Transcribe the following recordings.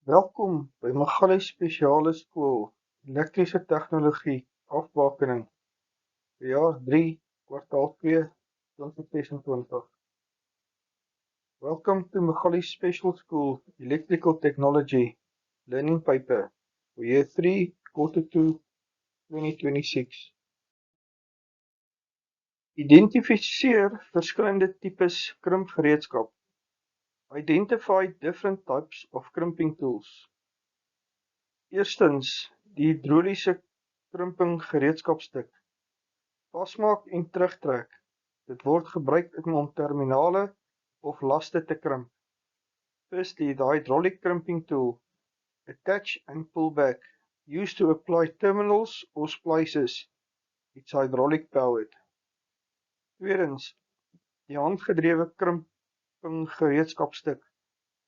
Welkom by Magali Spesiale Skool, Elektriese Tegnologie, Afbakening, jaar 3, kwartaal 2, 2026. Welcome to Magali Special School, Electrical Technology, Learning Paper, for year 3, quarter 2, 2026. Identifiseer verskillende tipes krimpgereedskap. Identify different types of crimping tools. Eerstens, die hidroliese krimping gereedskapstuk. Vasmaak en terugtrek. Dit word gebruik om terminale of laste te krimp. Firstly, the hydraulic crimping tool. Attach and pull back. Used to apply terminals or splices. It's hydraulic powered. Tweedens, die handgedrewe krimping gereedskapstuk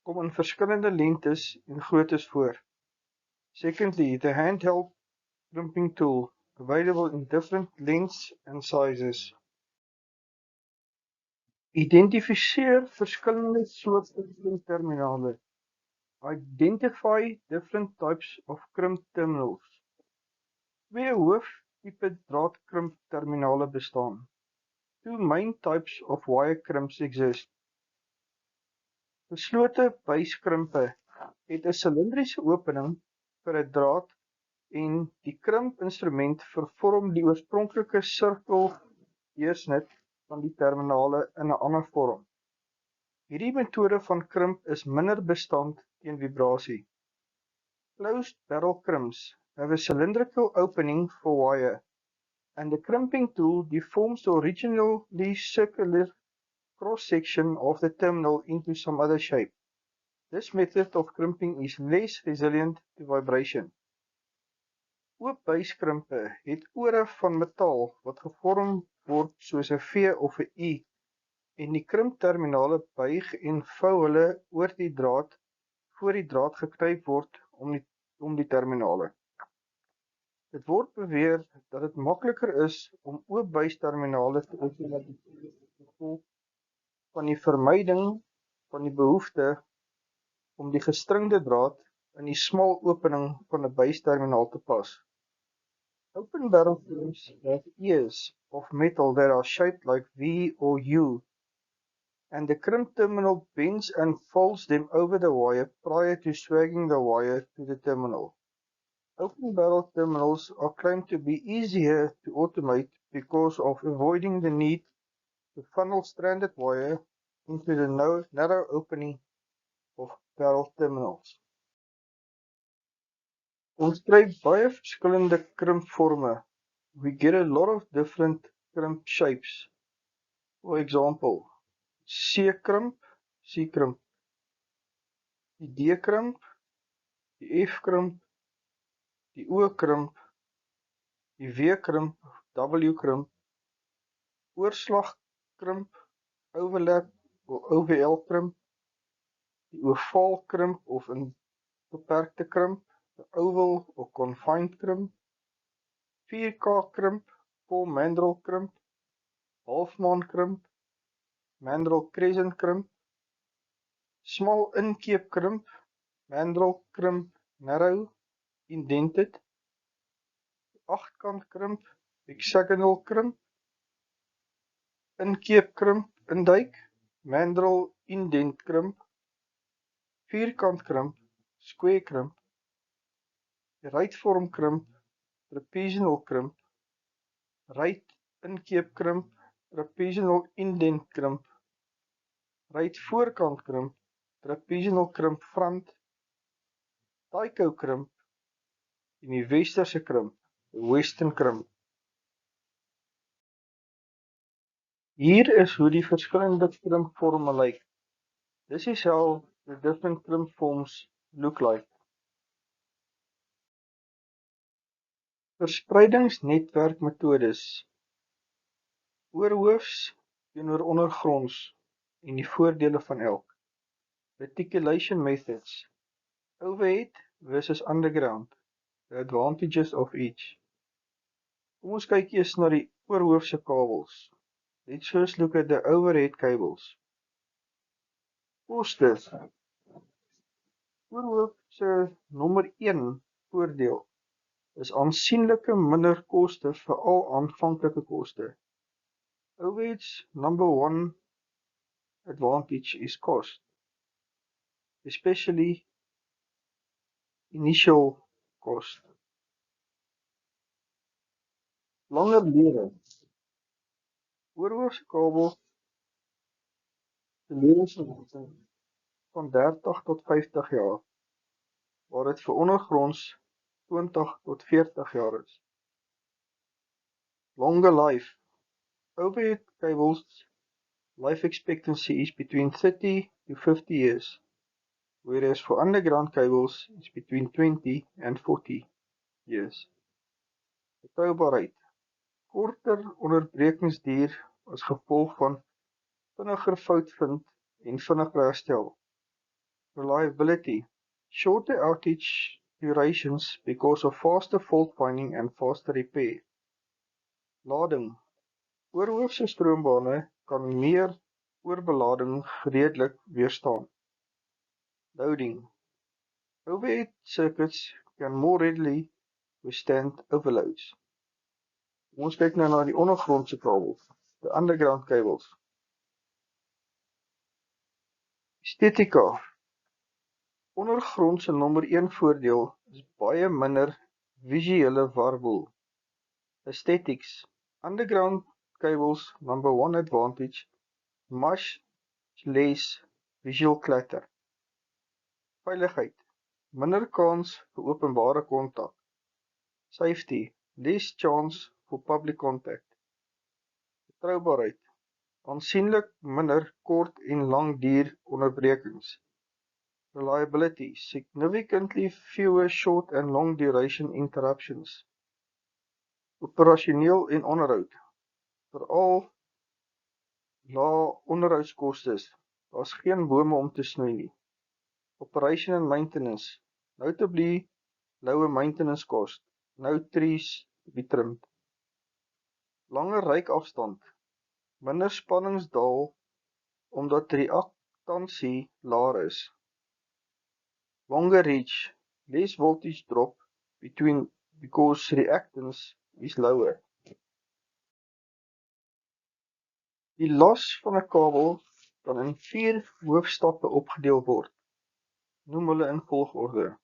kom in verskillende lengtes en groottes voor. Secondly, the handheld crimping tool, available in different lengths and sizes. Identifiseer verskillende soorte krimpterminale. Identify different types of crimp terminals. Twee hooftipe draadkrimpterminale bestaan. Two main types of wire crimps exist. Beslote buiskrimpe het 'n silindriese opening vir 'n draad en die krimpinstrument vervorm die oorspronklike sirkeldeursnit van die terminale in 'n ander vorm. Hierdie metode van krimp is minder bestand teen vibrasie. Closed barrel crimps have a cylindrical opening for wire, and the crimping tool deforms the originally circular cross-section of the terminal into some other shape. This method of crimping is less resilient to vibration. Oop buiskrimpe het ore van metaal wat gevorm word soos 'n V of 'n U, en die krimpterminale buig en vou hulle oor die draad voor die draad geknyp word om die terminale. Dit word beweer dat dit makliker is om oop buisterminale te outomatiseer as gevolg van die vermyding van die behoefte om die gestringde draad in die smal opening van 'n buisterminaal te pas. Open barrel crimps have ears of metal that are shaped like V or U, and the crimp terminal bends and folds them over the wire prior to swagging the wire to the terminal. Open barrel terminals are claimed to be easier to automate because of avoiding the need to funnel stranded wire into the narrow opening of barrel terminals. Ons kry baie verskillende krimpvorme. We get a lot of different crimp shapes. For example, C-crimp, die D-crimp, die F-crimp, die O-crimp, die W-crimp, W-crimp, oorslagkrimp, overlap of OVL-krimp, die ovaal-krimp of in beperkte krimp, die oval of confined krimp, 4K-krimp, full mandrel krimp, halfmaan krimp, mandrel crescent krimp, small inkeep krimp, mandrel krimp narrow, indented, agtkant krimp, hexagonal krimp, inkeep krimp induik, mandrel indent krimp, vierkant krimp, square krimp, ruitvorm krimp, trapezial krimp, ruit inkeep krimp, trapezial indent krimp, ruit voorkant krimp, trapezial krimp front, taiko krimp en die westerse krimp, western krimp. Hier is hoe die verskillende krimpvorme lyk. This is how the different crimp forms look like. Verspreidingsnetwerkmetodes. Oorhoofs teenoor ondergronds en die voordele van elk. Reticulation methods. Overhead versus underground. The advantages of each. Kom ons kyk eers na die oorhoofse kabels. Let's first look at the overhead cables. Kostes. Oorhoofs se nommer 1 voordeel is aansienlike minder koste vir al aanvanklike koste. Overhead's number 1 advantage is cost, especially initial cost. Langer lere. Oorhoofse kabel se lewensverwagting van 30 tot 50 jaar, waar dit vir ondergronds 20 tot 40 jaar is. Longer life. Overhead cables life expectancy is between 30 to 50 years, whereas for underground cables is between 20 and 40 years. Betroubaarheid. Korter onderbrekingsduur as gevolg van vinniger fout vind en vinniger herstel. Reliability. Shorter outage durations because of faster fault finding and faster repair. Lading. Oorhoofse stroombane kan meer oorbelading redelik weerstaan. Loading. Overhead circuits can more readily withstand overloads. Ons kyk nou na die ondergrondse kabels, the underground cables. Estetika. Ondergrondse nommer 1 voordeel is baie minder visuele warboel. Aesthetics. Underground cables number 1 advantage, much less visual clutter. Veiligheid. Minder kans vir openbare kontak. Safety. Less chance for public contact. Betroubaarheid. Aansienlik minder kort en lang duur onderbrekings. Reliability. Significantly fewer short and long duration interruptions. Operasioneel en onderhoud. Veral lae onderhoudskostes. Daar's geen bome om te snoei nie. Operation and maintenance. Notably lower maintenance cost. No trees to be trimmed. Langer reikafstand. Minder spanningsdaal omdat reaktansie laer is. Longer reach. Less voltage drop because reactance is lower. Die las van 'n kabel kan in 4 hoofstappe opgedeel word. Noem hulle in volgorde.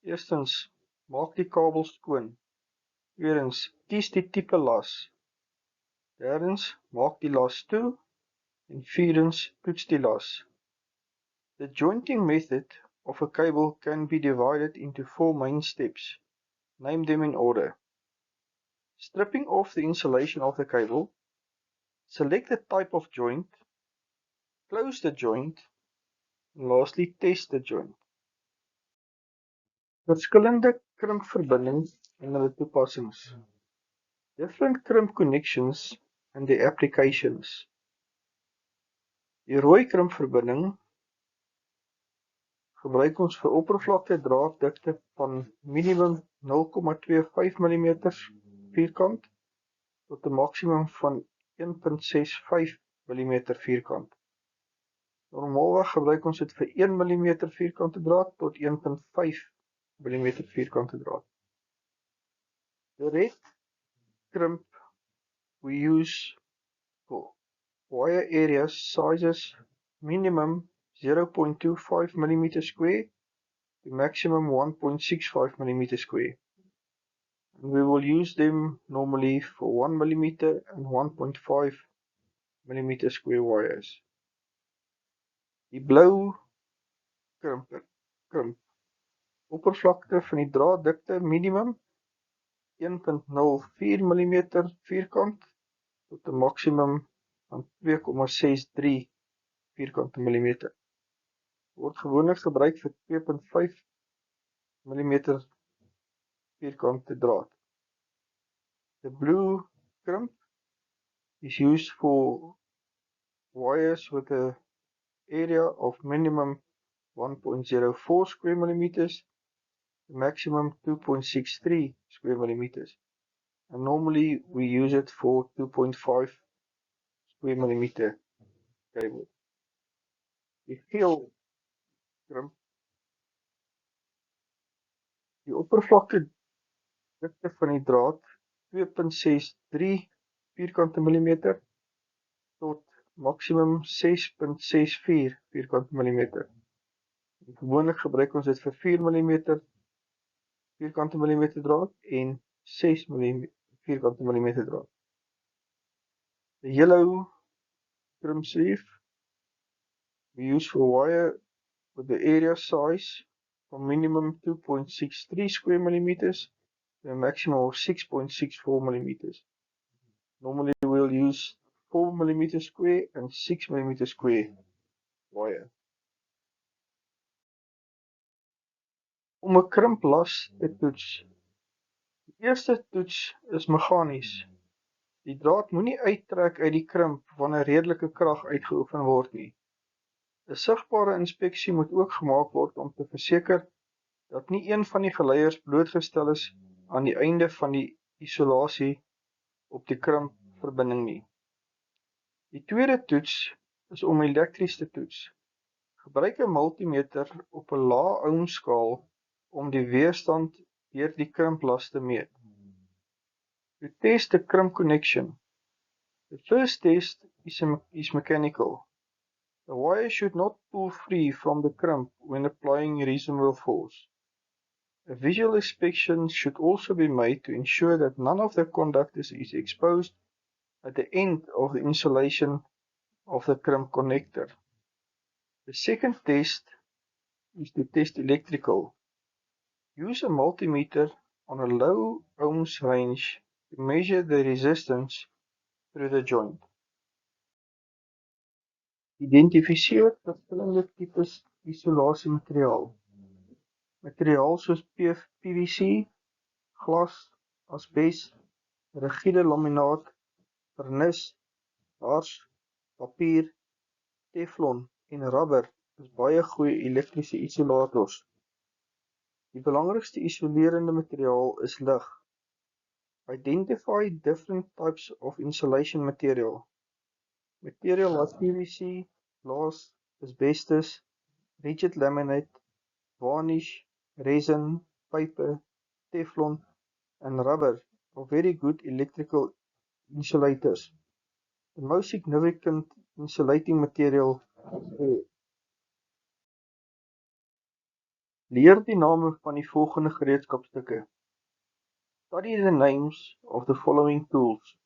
Eerstens, maak die kabel skoon. Tweedens, kies die tipe las. Derdens, maak die las toe. En vierdens, toets die las. The jointing method of a cable can be divided into 4 main steps. Name them in order. Stripping off the insulation of the cable. Select the type of joint. Close the joint. And lastly, test the joint. Verskillende krimpverbindings en hulle toepassings. Different crimp connections and their applications. Die rooi krimpverbinding gebruik ons vir oppervlakte draaddikte van minimum 0,25 mm vierkant tot 'n maksimum van 1,65 mm vierkant. Normaalweg gebruik ons dit vir 1 mm vierkante draad tot 1,5 mm vierkante draad. The red crimp we use for wire areas sizes minimum 0.25 mm square to maximum 1.65 mm square. And we will use them normally for 1 mm and 1.5 mm square wires. Die blou krimp. Oppervlakte van die draaddikte minimum 1.04 mm vierkant tot 'n maksimum van 2,63 vierkante millimeter. Word gewoonlik gebruik vir 2.5 mm vierkante draad. The blue crimp is used for wires with a area of minimum 1.04 square millimeters to maximum 2.63 square millimeters. And normally we use it for 2.5 square millimeter cable. Die geel crimp Die oppervlakte dikte van die draad 2.63 vierkante millimeter tot maksimum 6.64 vierkante millimeter. Gewoonlik gebruik ons dit vir 4 mm vierkante millimeter draad en 6 vierkante millimeter draad. The yellow trim sleeve we use for wire with the area size from minimum 2.63 square millimeters to a maximum of 6.64 millimeters. Normally we'll use 4 mm square and 6 mm square wire. Om 'n krimplas te toets. Die eerste toets is meganies. Die draad moenie uittrek uit die krimp wanneer redelike krag uitgeoefen word nie. 'n Sigbare inspeksie moet ook gemaak word om te verseker dat nie een van die geleiers blootgestel is aan die einde van die isolasie op die krimpverbinding nie. Die tweede toets is om elektries te toets. Gebruik 'n multimeter op 'n lae ohm skaal om die weerstand deur die krimplas te meet. To test the crimp connection. The first test is mechanical. The wire should not pull free from the crimp when applying reasonable force. A visual inspection should also be made to ensure that none of the conductors is exposed at the end of the insulation of the crimp connector. The second test is to test electrical. Use a multimeter on a low ohms range to measure the resistance through the joint. Identifiseer verskillende tipes isolasiemateriaal. Materiaal soos PVC, glas, asbes, rigiede laminaat, vernis, hars, papier, teflon en rubber is baie goeie elektriese isolators. Die belangrikste isolerende materiaal is lig. Identify different types of insulation material. Material like PVC, glass, asbestos, rigid laminate, varnish, resin, paper, teflon, and rubber are very good electrical insulators. The most significant insulating material is air. Leer die name van die volgende gereedskapstukke. Study the names of the following tools.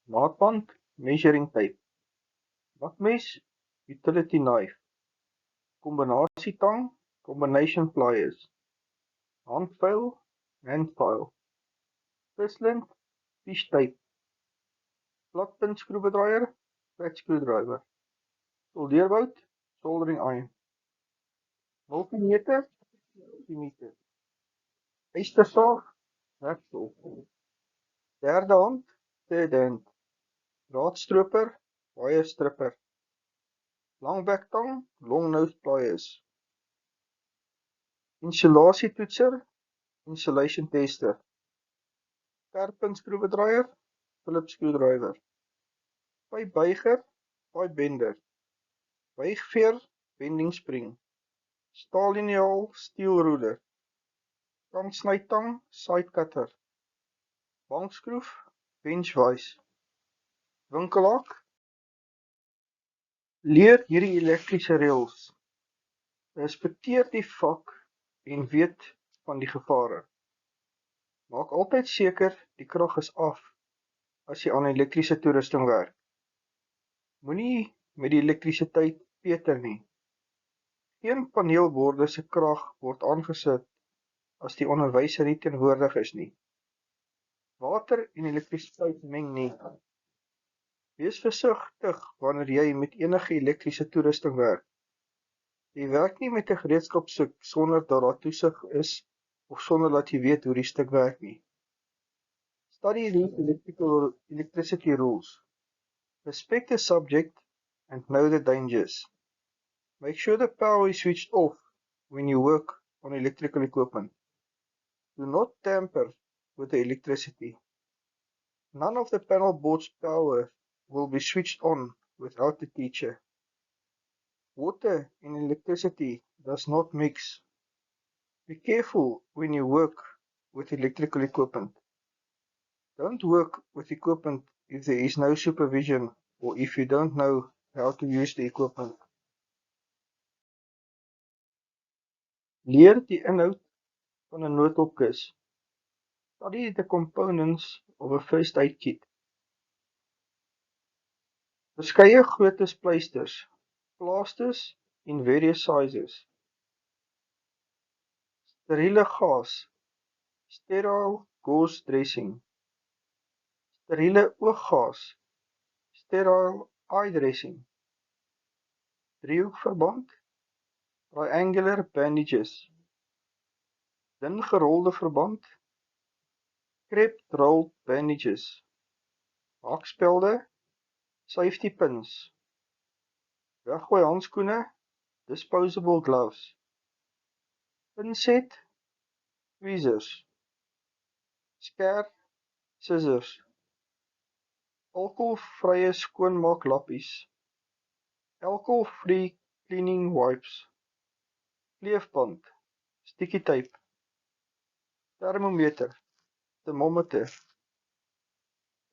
Maatband, measuring tape. Bakmes, utility knife. Kombinasietang, combination pliers. Handfile, hand file. Vislint, fish tape. Platpunt skroewedraaier, flat screwdriver. Soldeerbout, soldering iron. Multimeter, multimeter. Ystersaag, werksel. Derde hand, third hand. Draadstroper, wire stripper. Langbektang, long nose pliers. Insulasietoetser, insulation tester. Skerpunt skroewedraaier, Phillips screwdriver. Pypbuiger, pipe bender. Buigveer, bending spring. Staaljuniaal, steel ruler. Kantsnytang, side cutter. Bankskroef, bench vise. Winkelhak. Leer hierdie elektriese reëls. Respekteer die vak en weet van die gevare. Maak altyd seker die krag is af as jy aan elektriese toerusting werk. Moenie met die elektrisiteit peter nie. Geen paneelborde se krag word aangesit as die onderwyser nie teenwoordig is nie. Water en elektrisiteit meng nie. Wees versigtig wanneer jy met enige elektriese toerusting werk. Jy werk nie met 'n gereedskapstuk sonder dat daar toesig is of sonder dat jy weet hoe die stuk werk nie. Study these electricity rules. Respect the subject and know the dangers. Make sure the power is switched off when you work on electrical equipment. Do not tamper with the electricity. None of the panel board's power will be switched on without the teacher. Water and electricity does not mix. Be careful when you work with electrical equipment. Don't work with equipment if there is no supervision or if you don't know how to use the equipment. Leer die inhoud van 'n noodopkus. Study the components of a first aid kit. Verskeie groottes pleisters, plasters in various sizes. Steriele gas, sterile gauze dressing. Steriele ooggas, sterile eye dressing. Driehoekverband, triangular bandages. Dun gerolde verband, crepe rolled bandages. Hakspelde, safety pins. Weggooi handskoene, disposable gloves. Pinset, tweezers. Skerp, scissors. Alcoholvrye skoonmaaklappies. Alcohol-free cleaning wipes. Kleefband, sticky tape. Thermometer, thermometer.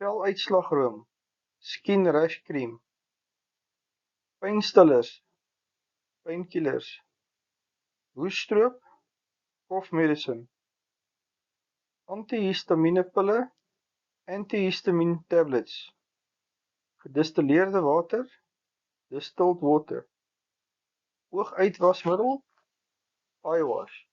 Veluitslagroom, skin rash cream. Pynstillers, painkillers. Hoeststroop, cough medicine. Antihistamine-pille, antihistamine tablets. Gedistilleerde water, distilled water. Ooguitwasmiddel, eye wash.